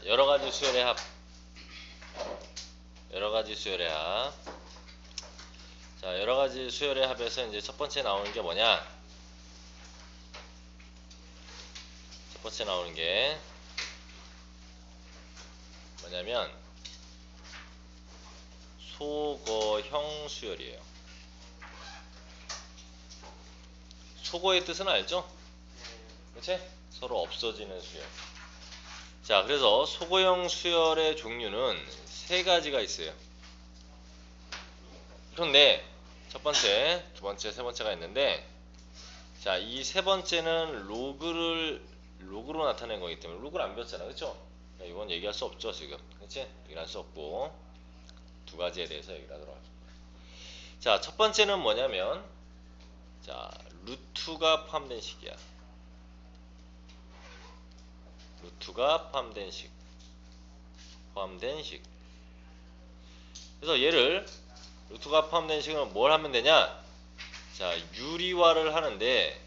여러가지 수열의 합. 여러가지 수열의 합. 자, 여러가지 수열의 합에서 이제 첫 번째 나오는 게 뭐냐? 첫 번째 나오는 게 뭐냐면 소거형 수열이에요. 소거의 뜻은 알죠? 그치? 서로 없어지는 수열. 자, 그래서 소거형 수열의 종류는 세 가지가 있어요. 그런데 첫 번째, 두 번째, 세 번째가 있는데, 자, 이 세 번째는 로그로 나타낸 거기 때문에 로그를 안 배웠잖아, 그쵸? 이건 얘기할 수 없죠, 지금. 그치? 얘기할 수 없고 두 가지에 대해서 얘기를 하도록 하겠습니다. 자, 첫 번째는 뭐냐면, 자, 루트가 포함된 식이야. 루트가 포함된 식. 그래서 얘를 루트가 포함된 식은 뭘 하면 되냐? 자, 유리화를 하는데요.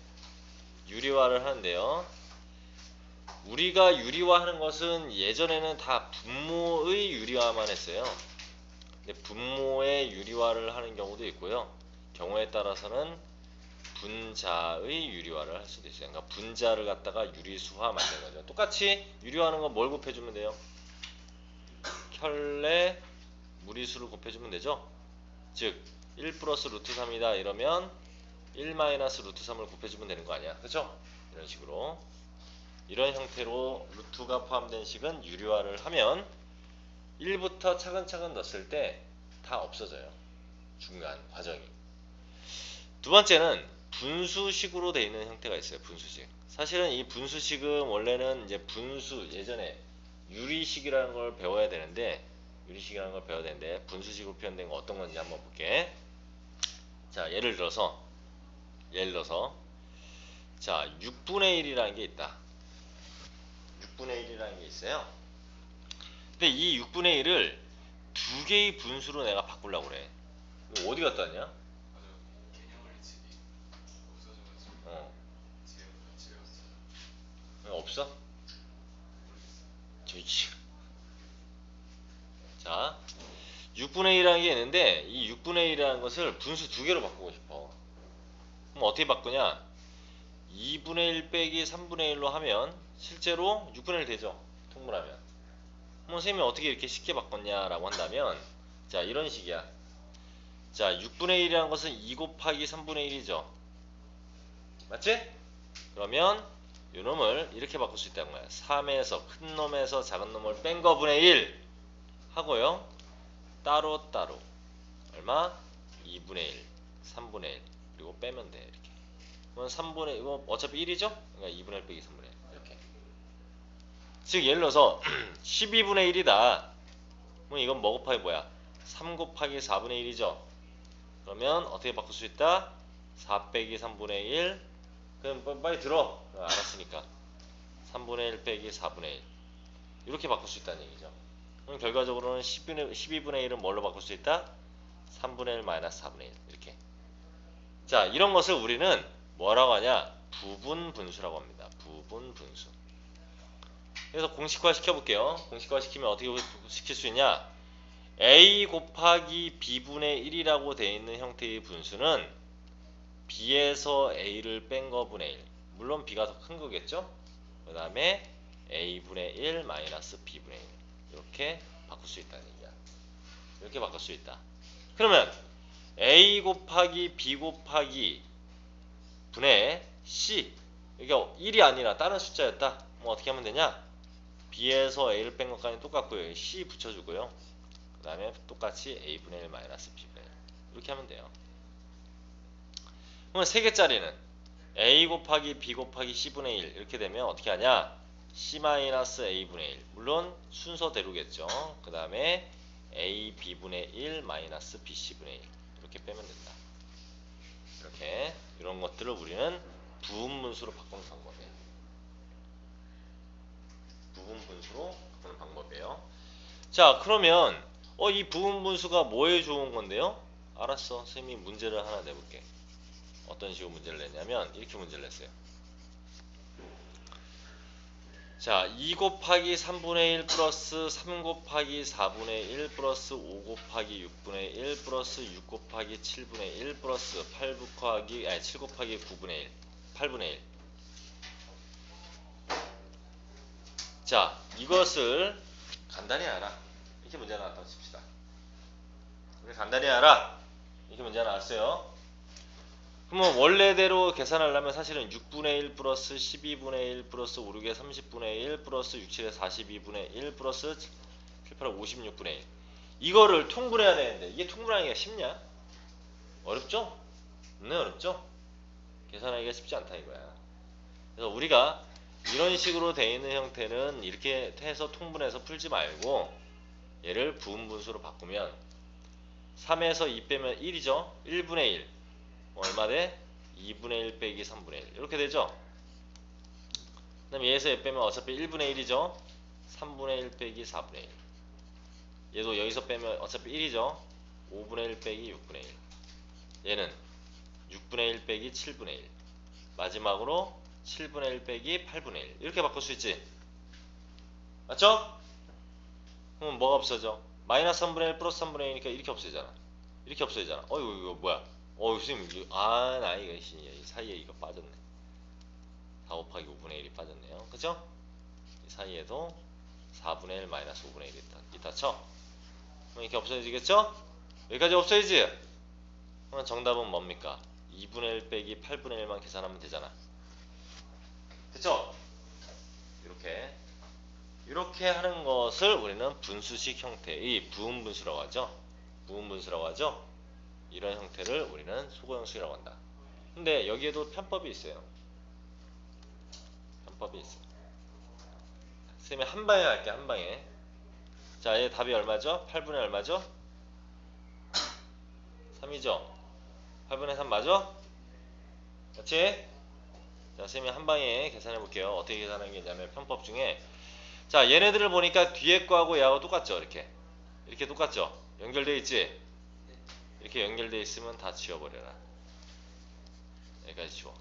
우리가 유리화하는 것은 예전에는 다 분모의 유리화만 했어요. 근데 분모의 유리화를 하는 경우도 있고요. 경우에 따라서는 분자의 유리화를 할 수도 있어요. 그러니까 분자를 갖다가 유리수화 만드는 거죠. 똑같이 유리화하는 건 뭘 곱해주면 돼요? 켤레 무리수를 곱해주면 되죠. 즉 1 플러스 루트 3이다 이러면 1 마이너스 루트 3을 곱해주면 되는 거 아니야, 그쵸? 이런 식으로, 이런 형태로 루트가 포함된 식은 유리화를 하면 1부터 차근차근 넣었을 때 다 없어져요, 중간 과정이. 두 번째는 분수식으로 되어 있는 형태가 있어요. 분수식. 사실은 이 분수식은 원래는 이제 예전에 유리식이라는 걸 배워야 되는데, 분수식으로 표현된 거 어떤 건지 한번 볼게. 자, 예를 들어서 자, 6분의 1이라는 게 있다. 6분의 1이라는 게 있어요. 근데 이 6분의 1을 두 개의 분수로 내가 바꾸려고 그래. 이거 어디 갔다 왔냐? 없어? 자, 6분의 1이라는 게 있는데, 이 6분의 1이라는 것을 분수 두 개로 바꾸고 싶어. 그럼 어떻게 바꾸냐? 2분의 1 빼기 3분의 1로 하면 실제로 6분의 1 되죠, 통분하면. 그럼 선생님이 어떻게 이렇게 쉽게 바꿨냐라고 한다면, 자, 이런 식이야. 자, 6분의 1이라는 것은 2 곱하기 3분의 1이죠. 맞지? 그러면 이 놈을 이렇게 바꿀 수 있다는 거야. 3에서 큰 놈에서 작은 놈을 뺀 거분의 1 하고요. 따로따로 얼마? 2분의 1, 3분의 1 그리고 빼면 돼. 이렇게. 그럼 3분의 이거 어차피 1이죠? 그러니까 2분의 1 빼기 3분의 1 이렇게. 즉 예를 들어서 12분의 1이다. 그럼 이건 뭐 곱하기 뭐야? 3 곱하기 4분의 1이죠. 그러면 어떻게 바꿀 수 있다? 4 빼기 3분의 1. 그럼 빨리 들어. 알았으니까 3분의 1 빼기 4분의 1 이렇게 바꿀 수 있다는 얘기죠. 그럼 결과적으로는 12분의 1은 뭘로 바꿀 수 있다? 3분의 1 마이너스 4분의 1 이렇게. 자, 이런 것을 우리는 뭐라고 하냐? 부분 분수라고 합니다. 부분 분수. 그래서 공식화 시켜볼게요. 공식화 시키면 어떻게 시킬 수 있냐? a 곱하기 b분의 1이라고 되어 있는 형태의 분수는 b에서 a를 뺀 거분의 1. 물론 b가 더 큰 거겠죠? 그 다음에 a분의 1 마이너스 b분의 1 이렇게 바꿀 수 있다는 얘기야. 이렇게 바꿀 수 있다. 그러면 a 곱하기 b 곱하기 분의 c, 이게 1이 아니라 다른 숫자였다. 뭐 어떻게 하면 되냐? b에서 a를 뺀 것까지 똑같고요. c 붙여주고요. 그 다음에 똑같이 a분의 1 마이너스 b분의 1 이렇게 하면 돼요. 그러면 3개짜리는 a 곱하기 b 곱하기 c분의 1 이렇게 되면 어떻게 하냐? c 마이너스 a분의 1 물론 순서대로겠죠. 그 다음에 a b분의 1 마이너스 bc분의 1 이렇게 빼면 된다. 이렇게 이런 것들을 우리는 부분분수로 바꾸는 방법이에요. 부분분수로 바꾸는 방법이에요. 자, 그러면 이 부분분수가 뭐에 좋은 건데요? 알았어. 선생님이 문제를 하나 내볼게. 어떤 식으로 문제를 냈냐면 이렇게 문제를 냈어요. 자, 2 곱하기 3분의 1 플러스 3 곱하기 4분의 1 플러스 5 곱하기 6분의 1 플러스 6 곱하기 7분의 1 플러스 7 곱하기 9분의 1 8분의 1. 자, 이것을 간단히 알아. 이렇게 문제 나왔다고 칩시다. 우리 간단히 알아. 이렇게 문제 나왔어요. 그러면 원래대로 계산하려면 사실은 6분의 1 플러스 12분의 1 플러스 5, 6에 30분의 1 플러스 6, 7에 42분의 1 플러스 7, 8에 56분의 1 이거를 통분해야 되는데 이게 통분하기가 쉽냐? 어렵죠? 네, 어렵죠? 계산하기가 쉽지 않다 이거야. 그래서 우리가 이런 식으로 되어 있는 형태는 이렇게 해서 통분해서 풀지 말고 얘를 부분분수로 바꾸면 3에서 2 빼면 1이죠? 1분의 1 얼마 돼? 2분의 1 빼기 3분의 1 이렇게 되죠? 그 다음에 얘에서 얘 빼면 어차피 1분의 1이죠? 3분의 1 빼기 4분의 1 얘도 여기서 빼면 어차피 1이죠? 5분의 1 빼기 6분의 1 얘는 6분의 1 빼기 7분의 1 마지막으로 7분의 1 빼기 8분의 1 이렇게 바꿀 수 있지? 맞죠? 그럼 뭐가 없어져? 마이너스 3분의 1 플러스 3분의 1이니까 이렇게 없어지잖아. 이렇게 없어지잖아. 이거 뭐야? 선생님 나 이거 이 사이에 이거 빠졌네. 4 곱하기 5분의 1이 빠졌네요. 그죠? 이 사이에도 4분의 1 마이너스 5분의 1이 있다 쳐. 그럼 이렇게 없어지겠죠? 여기까지 없어지지? 그럼 정답은 뭡니까? 2분의 1 빼기 8분의 1만 계산하면 되잖아. 됐죠? 이렇게 하는 것을 우리는 분수식 형태의 부분분수라고 하죠. 부분분수라고 하죠. 이런 형태를 우리는 소거형식이라고 한다. 근데 여기에도 편법이 있어요. 편법이 있어요. 선생님이 한 방에 할게, 한 방에. 자, 얘 답이 얼마죠? 8분의 얼마죠? 3이죠? 8분의 3 맞아? 그렇지? 자, 선생님이 한 방에 계산해 볼게요. 어떻게 계산하는 게 있냐면 편법 중에 자, 얘네들을 보니까 뒤에 거하고 얘하고 똑같죠? 이렇게 똑같죠? 연결돼 있지? 이렇게 연결돼 있으면 다 지워버려라. 여기까지 지워.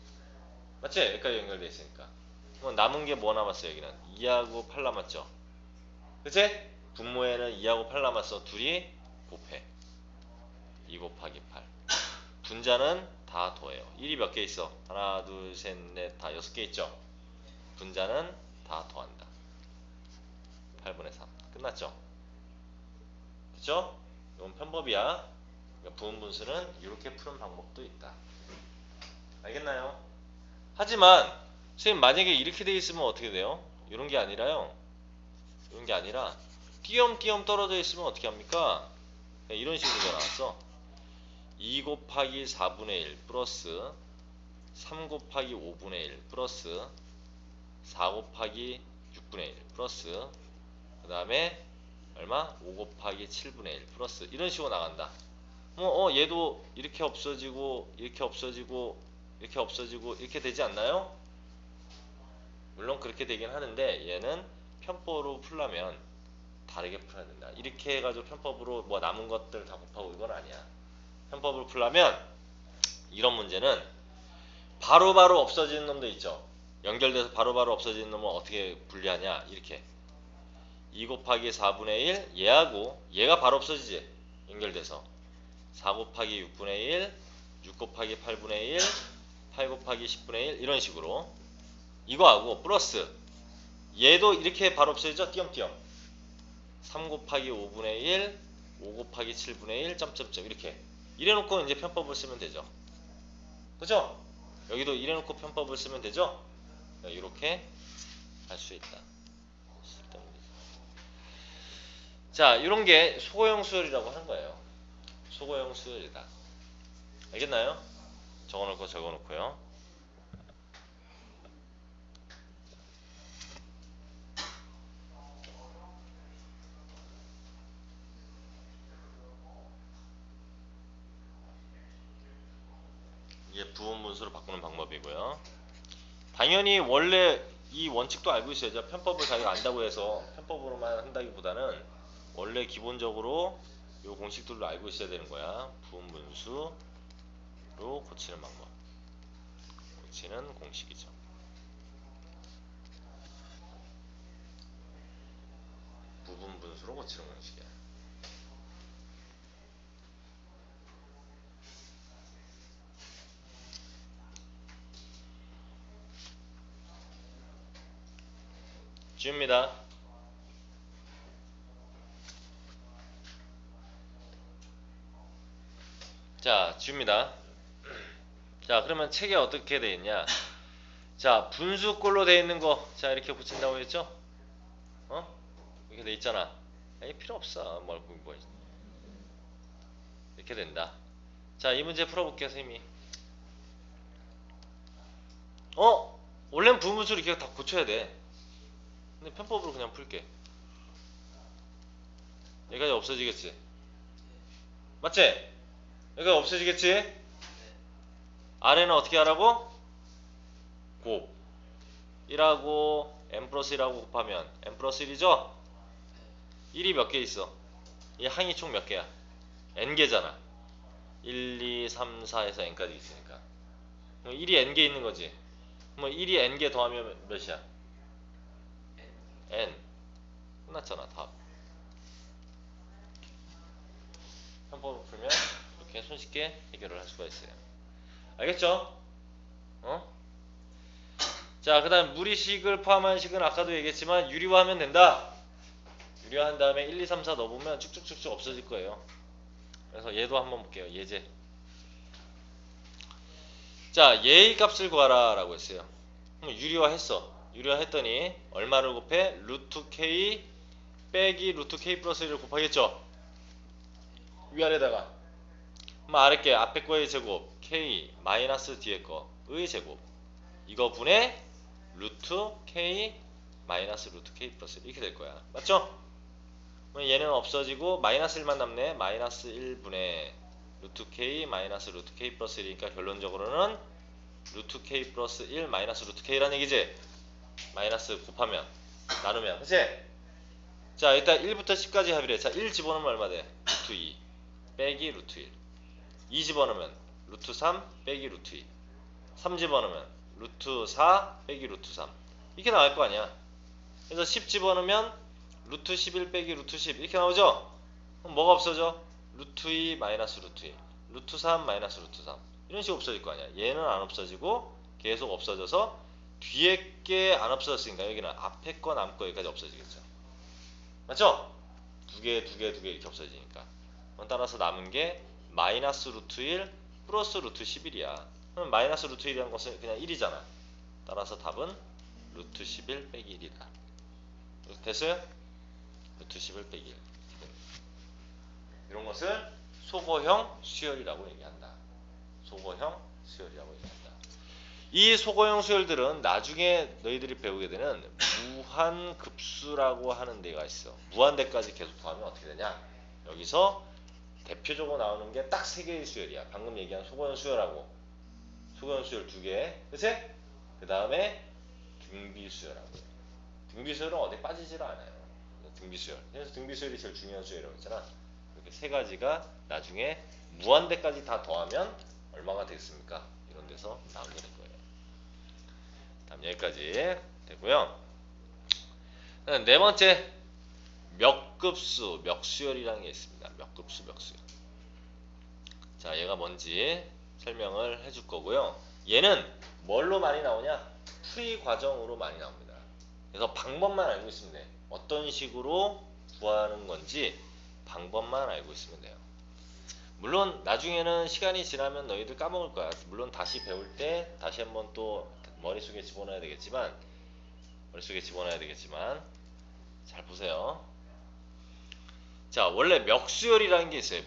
맞지? 여기까지 연결돼 있으니까. 그럼 남은 게 뭐 남았어? 여기는 2하고 8 남았죠? 그치? 분모에는 2하고 8 남았어. 둘이 곱해. 2 곱하기 8. 분자는 다 더해요. 1이 몇 개 있어? 하나, 둘, 셋, 넷, 다 6개 있죠? 분자는 다 더한다. 8분의 3. 끝났죠? 그쵸? 이건 편법이야. 그러니까 부분분수는 이렇게 푸는 방법도 있다. 알겠나요? 하지만 선생님 만약에 이렇게 돼 있으면 어떻게 돼요? 이런 게 아니라요. 이런 게 아니라 띄엄띄엄 떨어져 있으면 어떻게 합니까? 이런 식으로 나왔어. 2 곱하기 4분의 1 플러스 3 곱하기 5분의 1 플러스 4 곱하기 6분의 1 플러스 그 다음에 얼마? 5 곱하기 7분의 1 플러스 이런 식으로 나간다. 얘도 이렇게 없어지고 이렇게 없어지고 이렇게 없어지고 이렇게 되지 않나요? 물론 그렇게 되긴 하는데 얘는 편법으로 풀려면 다르게 풀어야 된다. 이렇게 해가지고 편법으로 뭐 남은 것들 다 곱하고 이건 아니야. 편법으로 풀려면 이런 문제는 바로바로 없어지는 놈도 있죠. 연결돼서 바로바로 없어지는 놈은 어떻게 분리하냐? 이렇게 2 곱하기 4분의 1 얘하고 얘가 바로 없어지지. 연결돼서 4 곱하기 6분의 1 6 곱하기 8분의 1 8 곱하기 10분의 1 이런 식으로 이거하고 플러스 얘도 이렇게 바로 없어지죠? 띄엄띄엄 3 곱하기 5분의 1 5 곱하기 7분의 1 점점점 이렇게 이래놓고 이제 편법을 쓰면 되죠. 그죠? 여기도 이래놓고 편법을 쓰면 되죠? 이렇게 할 수 있다. 자, 이런 게 소거형 수열이라고 하는 거예요. 소거형 수열이다. 알겠나요? 적어놓고 적어놓고요. 이게 부분분수로 바꾸는 방법이고요. 당연히 원래 이 원칙도 알고 있어야죠. 편법을 자기가 안다고 해서 편법으로만 한다기보다는 원래 기본적으로 이 공식들도 알고 있어야 되는 거야. 부분분수로 고치는 방법. 고치는 공식이죠. 수로 고치는 공식이야. 지웁니다. 자, 지웁니다. 자, 그러면 책에 어떻게 돼 있냐? 자, 분수꼴로 돼 있는 거, 자 이렇게 붙인다고 했죠? 어? 이렇게 돼 있잖아. 이 필요 없어. 뭐 이렇게 된다. 자, 이 문제 풀어볼게요, 선생님이. 원래는 부분수를 이렇게 다 고쳐야 돼. 근데 편법으로 그냥 풀게. 여기까지 없어지겠지? 맞지? 여기까지 없어지겠지? 아래는 어떻게 하라고? 곱 1하고 n 플러스 1하고 곱하면 n 플러스 1이죠? 1이 몇 개 있어? 이 항이 총 몇 개야? n개잖아. 1, 2, 3, 4에서 n까지 있으니까 1이 n개 있는 거지. 뭐 1이 n개 더하면 몇이야? n. 끝났잖아. 답. 편법으로 풀면 이렇게 손쉽게 해결을 할 수가 있어요. 알겠죠? 자, 그 다음 무리식을 포함한 식은 아까도 얘기했지만 유리화하면 된다. 유리화한 다음에 1, 2, 3, 4 넣어보면 쭉쭉쭉쭉 없어질 거예요. 그래서 얘도 한번 볼게요. 예제. 자, 얘의 값을 구하라 라고 했어요. 그럼 유리화했어. 유리화했더니 얼마를 곱해? 루트 k 빼기 루트 k 플러스 1을 곱하겠죠. 위아래다가 그럼 아래 게 앞에 거의 제곱 k 마이너스 뒤에 거의 제곱 이거 분의 루트 k 마이너스 루트 k 플러스 1 이렇게 될 거야. 맞죠? 그럼 얘는 없어지고 마이너스 1만 남네. 마이너스 1분의 루트 k 마이너스 루트 k 플러스 1이니까 결론적으로는 루트 k 플러스 1 마이너스 루트 k라는 얘기지. 마이너스 곱하면 나누면 그치? 자, 일단 1부터 10까지 합의래. 자, 1 집어넣으면 얼마 돼? 루트 2 빼기 루트 1. 2 집어넣으면 루트 3 빼기 루트 2. 3 집어넣으면 루트 4 빼기 루트 3. 이렇게 나올 거 아니야. 그래서 10 집어넣으면 루트 11 빼기 루트 10 이렇게 나오죠? 그럼 뭐가 없어져? 루트 2 마이너스 루트 2 루트 3 마이너스 루트 3 이런 식으로 없어질 거 아니야. 얘는 안 없어지고 계속 없어져서 뒤에 게 안 없어졌으니까 여기는 앞에 거 남 거 여기까지 없어지겠죠. 맞죠? 두 개 이렇게 없어지니까. 따라서 남은 게 마이너스 루트 1 플러스 루트 11이야. 그럼 마이너스 루트 1이라는 것은 그냥 1이잖아. 따라서 답은 루트 11 빼기 1이다. 됐어요? 루트 11 빼기 1. 이런 것을 소거형 수열이라고 얘기한다. 소거형 수열이라고 얘기한다. 이 소거형 수열들은 나중에 너희들이 배우게 되는 무한급수라고 하는 데가 있어. 무한대까지 계속 더하면 어떻게 되냐? 여기서 대표적으로 나오는 게 딱 3개의 수열이야. 방금 얘기한 소거형 수열하고 소거형 수열 2개. 그치? 그 다음에 등비수열하고. 등비수열은 어디 빠지질 않아요. 등비수열. 그래서 등비수열이 제일 중요한 수열이라고 했잖아. 이렇게 3가지가 나중에 무한대까지 다 더하면 얼마가 되겠습니까? 이런 데서 나오게 될 거예요. 다음 여기까지 되고요. 네 번째 몇급수, 몇수열이라는 게 있습니다. 몇급수, 몇수열. 자, 얘가 뭔지 설명을 해줄 거고요. 얘는 뭘로 많이 나오냐? 풀이 과정으로 많이 나옵니다. 그래서 방법만 알고 있으면 돼. 어떤 식으로 구하는 건지 방법만 알고 있으면 돼요. 물론 나중에는 시간이 지나면 너희들 까먹을 거야. 물론 다시 배울 때 다시 한번 또 머릿속에 집어넣어야 되겠지만 잘 보세요. 자, 원래 멱수열이라는 게 있어요.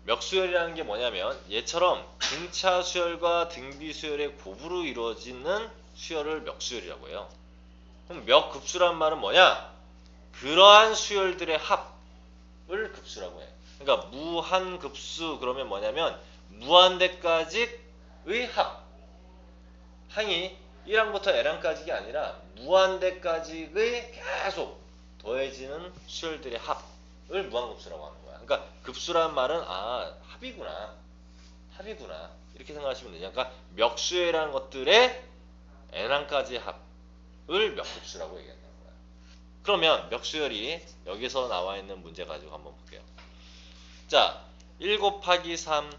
멱수열이라는 게 뭐냐면 얘처럼 등차 수열과 등비 수열의 곱으로 이루어지는 수열을 멱수열이라고 해요. 그럼 멱급수란 말은 뭐냐? 그러한 수열들의 합을 급수라고 해. 그러니까 무한급수 그러면 뭐냐면 무한대까지의 합. 항이 1항부터 n항까지가 아니라 무한대까지의 계속 더해지는 수열들의 합을 무한급수라고 하는 거야. 그러니까 급수란 말은 합이구나 이렇게 생각하시면 되냐. 그러니까 멱수열이라는 것들의 n항까지의 합 몇 곱수라고 얘기한다는 거야. 그러면 몇 수열이 여기서 나와 있는 문제 가지고 한번 볼게요. 자, 1 곱하기 3,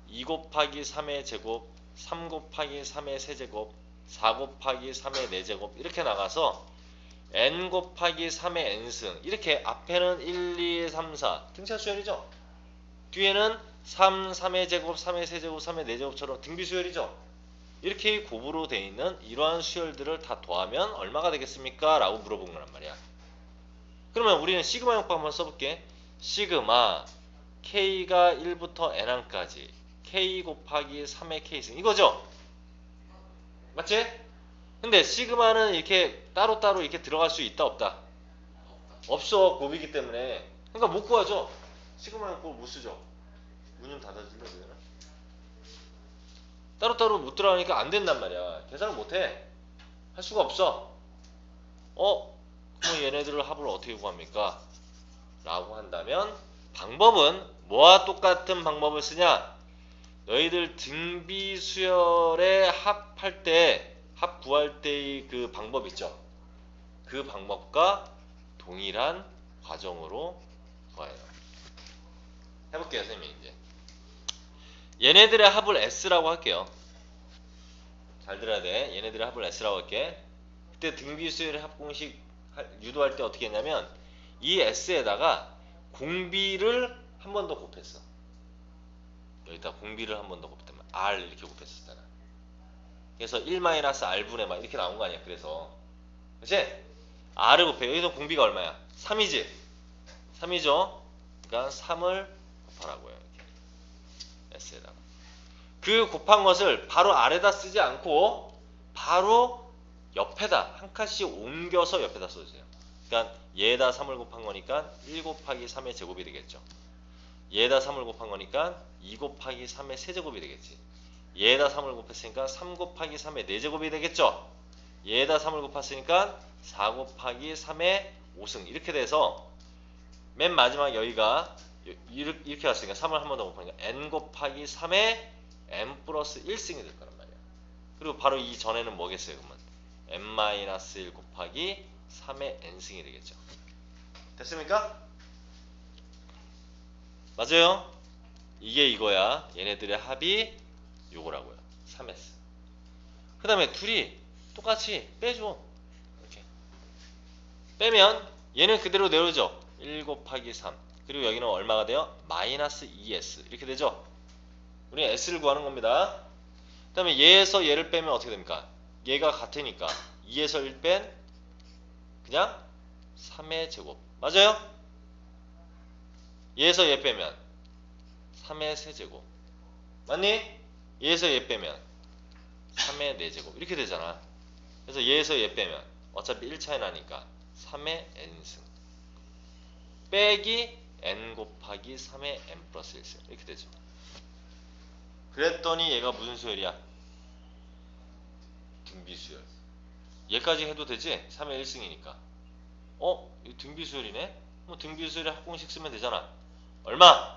2 곱하기 3의 제곱, 3 곱하기 3의 세제곱, 4 곱하기 3의 4제곱 이렇게 나가서 n 곱하기 3의 n승 이렇게 앞에는 1, 2, 3, 4 등차 수열이죠. 뒤에는 3, 3의 제곱, 3의 세제곱, 3의 4제곱처럼 등비 수열이죠. 이렇게 곱으로 되어 있는 이러한 수열들을 다 더하면 얼마가 되겠습니까? 라고 물어본 거란 말이야. 그러면 우리는 시그마 용법 한번 써볼게. 시그마 k가 1부터 n항까지 k 곱하기 3의 k승 이거죠? 맞지? 근데 시그마는 이렇게 따로따로 이렇게 들어갈 수 있다 없다? 없어. 곱이기 때문에. 그러니까 못 구하죠. 시그마 용법을 못 쓰죠. 문 좀 닫아줄래 그러나? 따로따로 못 들어가니까 안 된단 말이야. 계산을 못해. 할 수가 없어. 그럼 얘네들을 합을 어떻게 구합니까? 라고 한다면 방법은 뭐와 똑같은 방법을 쓰냐? 너희들 등비수열의 합할 때, 합 구할 때의 그 방법 있죠? 그 방법과 동일한 과정으로 구해요. 해볼게요, 선생님이 이제. 얘네들의 합을 S라고 할게요. 잘 들어야 돼. 얘네들의 합을 S라고 할게. 그때 등비수열의 합공식 유도할 때 어떻게 했냐면 이 S에다가 공비를 한 번 더 곱했어. 여기다 공비를 한 번 더 곱했다면 R 이렇게 곱했었잖아. 그래서 1-R분의 막 이렇게 나온 거 아니야. 그래서 그치? R을 곱해. 여기서 공비가 얼마야? 3이지? 3이죠? 그러니까 3을 곱하라고요. 이렇게. S에다가. 그 곱한 것을 바로 아래다 쓰지 않고 바로 옆에다 한 칸씩 옮겨서 옆에다 써주세요. 그러니까 얘에다 3을 곱한 거니까 1 곱하기 3의 제곱이 되겠죠. 얘에다 3을 곱한 거니까 2 곱하기 3의 세제곱이 되겠지. 얘에다 3을 곱했으니까 3 곱하기 3의 4제곱이 되겠죠. 얘에다 3을 곱했으니까 4 곱하기 3의 5승 이렇게 돼서 맨 마지막 여기가 이렇게 왔으니까 3을 한 번 더 곱하니까 n 곱하기 3의 n 플러스 1승이 될 거란 말이야. 그리고 바로 이 전에는 뭐겠어요? 그러면 n-1 곱하기 3의 n승이 되겠죠. 됐습니까? 맞아요? 이게 이거야. 얘네들의 합이 요거라고요. 3s. 그 다음에 둘이 똑같이 빼줘. 이렇게. 빼면 얘는 그대로 내려오죠. 1 곱하기 3. 그리고 여기는 얼마가 돼요? 마이너스 2s. 이렇게 되죠? 우리는 s를 구하는 겁니다. 그 다음에 얘에서 얘를 빼면 어떻게 됩니까? 얘가 같으니까 2에서 1 뺀 그냥 3의 제곱. 맞아요? 얘에서 얘 빼면 3의 세제곱. 맞니? 얘에서 얘 빼면 3의 4제곱. 이렇게 되잖아. 그래서 얘에서 얘 빼면 어차피 1차이 나니까 3의 n승 빼기 n 곱하기 3의 n 플러스 1승. 이렇게 되죠. 그랬더니 얘가 무슨 수열이야? 등비수열. 얘까지 해도 되지? 3의 1승이니까. 이거 등비수열이네? 뭐 등비수열에 합공식 쓰면 되잖아. 얼마?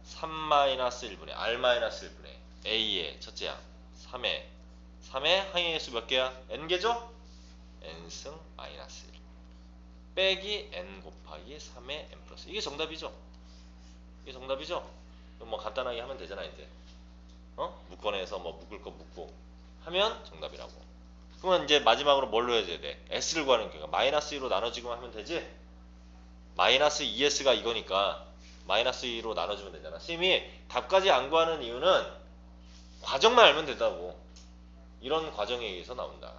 3-1분의 R-1분의 A의 첫째 항 3의 항의 수 몇 개야? n개죠? n승 마이너스 1 빼기 n 곱하기 3의 n 플러스 이게 정답이죠? 이게 정답이죠? 뭐 간단하게 하면 되잖아 이제. 묶어내서 뭐 묶을 거 묶고 하면 정답이라고. 그러면 이제 마지막으로 뭘로 해줘야 돼? s를 구하는 거니까 마이너스 2로 나눠주기만 하면 되지? 마이너스 2s가 이거니까 마이너스 2로 나눠주면 되잖아. 선생님이 답까지 안 구하는 이유는 과정만 알면 된다고. 이런 과정에 의해서 나온다.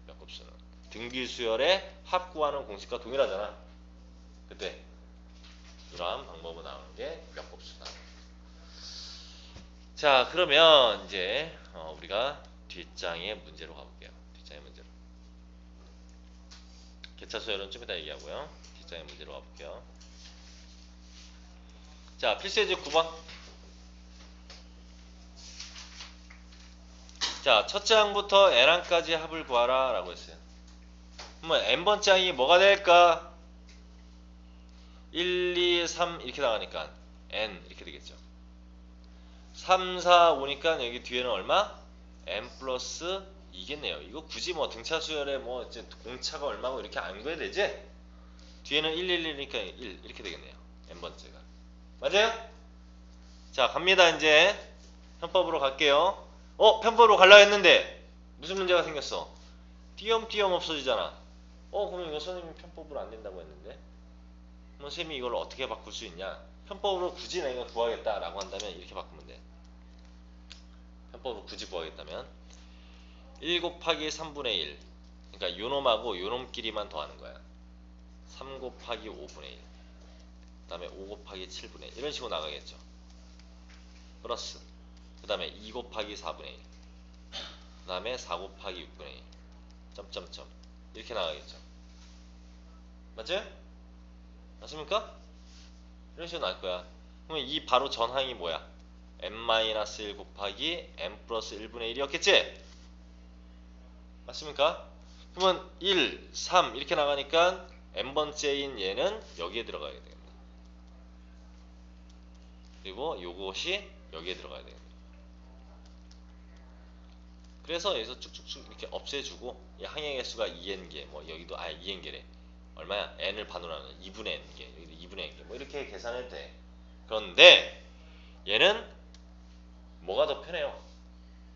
몇 곱수는. 등비수열의 합 구하는 공식과 동일하잖아. 그때 이러한 방법으로 나오는 게 몇 곱수다. 자, 그러면 이제 우리가 뒷장의 문제로 가볼게요. 뒷장의 문제로. 개차수열은 좀 이따 얘기하고요. 뒷장의 문제로 가볼게요. 자, 필수예제 9번. 자, 첫째 항부터 n항까지 합을 구하라 라고 했어요. 그러면 n번째 항이 뭐가 될까? 1, 2, 3 이렇게 나가니까 n 이렇게 되겠죠. 3, 4, 5니까 여기 뒤에는 얼마? n 플러스 2겠네요. 이거 굳이 뭐 등차 수열에 뭐 이제 공차가 얼마고 이렇게 안 구해야 되지? 뒤에는 111이니까 1 이렇게 되겠네요. n번째가. 맞아요? 자, 갑니다. 이제 편법으로 갈게요. 편법으로 가려고 했는데 무슨 문제가 생겼어? 띄엄띄엄 없어지잖아. 그럼 이거 선생님이 편법으로 안 된다고 했는데 그럼 선생님이 이걸 어떻게 바꿀 수 있냐? 편법으로 굳이 내가 구하겠다라고 한다면 이렇게 바꾸면 돼. 편법으로 굳이 구하겠다면 1 곱하기 3분의 1, 그러니까 요놈하고 요놈끼리만 더하는 거야. 3 곱하기 5분의 1, 그 다음에 5 곱하기 7분의 1 이런 식으로 나가겠죠. 플러스 그 다음에 2 곱하기 4분의 1, 그 다음에 4 곱하기 6분의 1 점점점 이렇게 나가겠죠. 맞죠? 맞습니까? 이런 식으로 나올 거야. 그러면 이 바로 전항이 뭐야? n-1 곱하기 n 플러스 1분의 1이었겠지? 맞습니까? 그러면 1, 3 이렇게 나가니까 n번째인 얘는 여기에 들어가야 됩니다. 그리고 요것이 여기에 들어가야 됩니다. 그래서 여기서 쭉쭉쭉 이렇게 없애주고 이 항의 개수가 2n개, 뭐 여기도 2n개래. 얼마야? n을 반으로 하는 2분의 n개, 여기도 2분의 n개, 뭐 이렇게 계산해도 돼. 그런데 얘는 뭐가 더 편해요?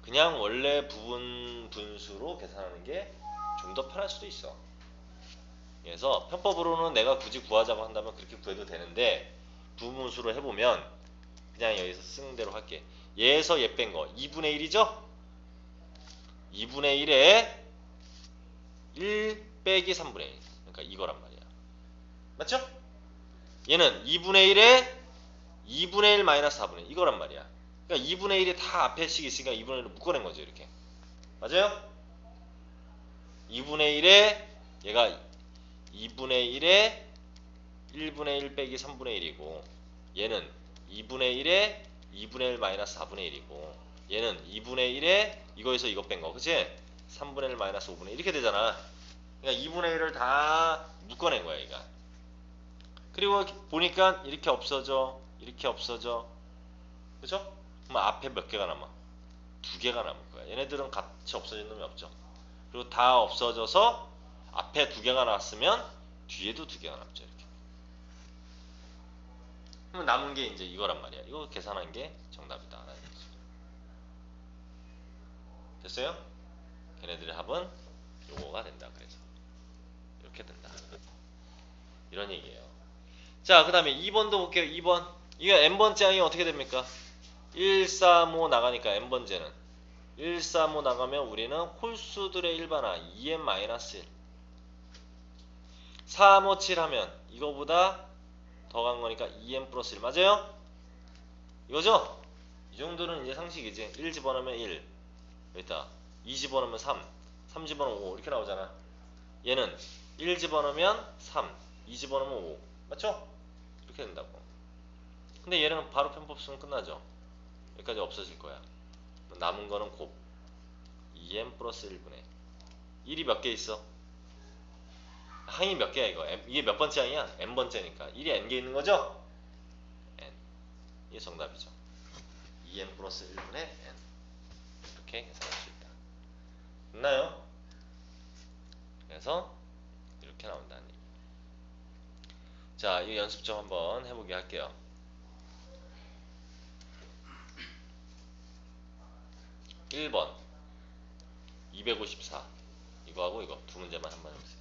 그냥 원래 부분 분수로 계산하는 게 좀 더 편할 수도 있어. 그래서 편법으로는 내가 굳이 구하자고 한다면 그렇게 구해도 되는데 부분수로 해보면 그냥 여기서 쓰는 대로 할게. 얘에서 얘 뺀 거 2분의 1이죠? 2분의 1에 1 빼기 3분의 1, 그러니까 이거란 말이야. 맞죠? 얘는 2분의 1에 2분의 1 마이너스 4분의 1 이거란 말이야. 그러니까 2분의 1이 다 앞에 식 있으니까 2분의 1을 묶어낸 거죠. 이렇게. 맞아요? 2분의 1에 얘가 2분의 1에 1분의 1 빼기 3분의 1이고 얘는 2분의 1에 2분의 1 마이너스 4분의 1이고 얘는 2분의 1에 이거에서 이거 뺀 거. 그치? 3분의 1 마이너스 5분의 1 이렇게 되잖아. 그러니까 2분의 1을 다 묶어낸 거야 얘가. 그리고 보니까 이렇게 없어져, 이렇게 없어져. 그죠? 그럼 앞에 몇 개가 남아? 2개가 남을 거야. 얘네들은 같이 없어진 놈이 없죠. 그리고 다 없어져서 앞에 2개가 나왔으면 뒤에도 2개가 남죠. 이렇게. 그럼 남은 게 이제 이거란 말이야. 이거 계산한 게 정답이다. 라는 거죠. 됐어요? 걔네들의 합은 요거가 된다. 그래서 이렇게 된다. 이런 얘기예요. 자, 그 다음에 2번도 볼게요. 2번. 이거 n번째 항이 어떻게 됩니까? 1, 3, 5 나가니까 n번째는 1, 3, 5 나가면 우리는 홀수들의 일반화 2n-1 3, 5, 7 하면 이거보다 더 간 거니까 2n 플러스 1 맞아요? 이거죠? 이 정도는 이제 상식이지. 1 집어넣으면 1 여기다 2 집어넣으면 3 3 집어넣으면 5 이렇게 나오잖아. 얘는 1 집어넣으면 3 2 집어넣으면 5 맞죠? 이렇게 된다고. 근데 얘는 바로 편법 쓰면 끝나죠. 여기까지 없어질 거야. 남은 거는 곱 2n 플러스 1분의 1이 몇 개 있어? 항이 몇 개야 이거? 이게 몇 번째 항이야? n번째니까 1이 n개 있는 거죠? n. 이게 정답이죠. 2n 플러스 1분의 n. 이렇게 계산할 수 있다. 됐나요? 그래서 이렇게 나온다는 얘기. 자, 이 연습 좀 한번 해보게 할게요. 1번 254 이거하고 이거 두 문제만 한번 해보세요.